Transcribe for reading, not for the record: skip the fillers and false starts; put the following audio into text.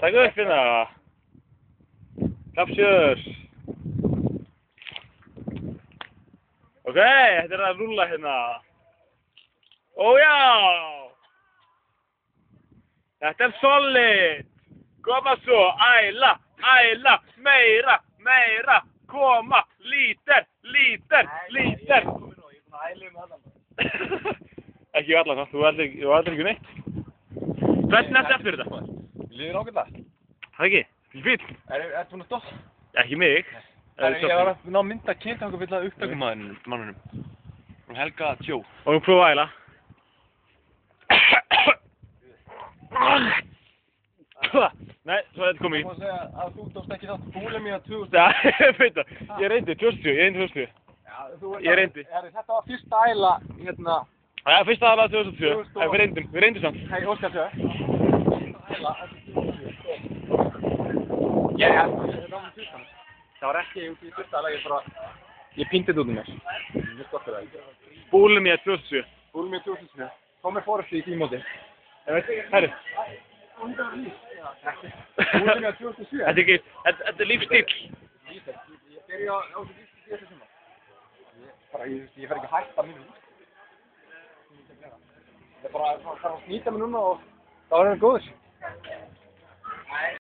Taka upp hérna. Kapsjör. Ok, þetta að rúlla hérna. Ójá! Þetta solid. Koma svo, æla, meira, koma, líter. Ekki allan, þú aldrei ekki neitt. Hvernig ertu eftir þetta? Líður ágætlega. Það ekki? Fíll? Ertu búinn að stoppa? Ekki mig. Ég var að ná mynda kynntanga fyrir að upptökumannunum. Og Helga Tjó. Og þú prófa æla. Nei, svo þetta kom í. Þú má segja að þú tókst ekki þátt búlimía 2000. Já, ég veit það. Ég reyndi 2007. Ég reyndi. Þetta var fyrsta æla hérna. Já, fyrsta æla 2007. Við reyndum samt. Hei, Óskar Sjö. Æla, það var ekki út í fyrsta æla, ég pínti þetta út um mér. Mjög gott fyrir það. Búlimía 2007. Búlimía 2007. Komið fórstu í tímóti. Herru. Búlimía 2007. Þetta er lífstíl. Ég byrja á þessu lífstíl síðasta sumar. Ég fer ekki að hætta mínu. Ég bara þarf að snýta mig núna og þá er það góður.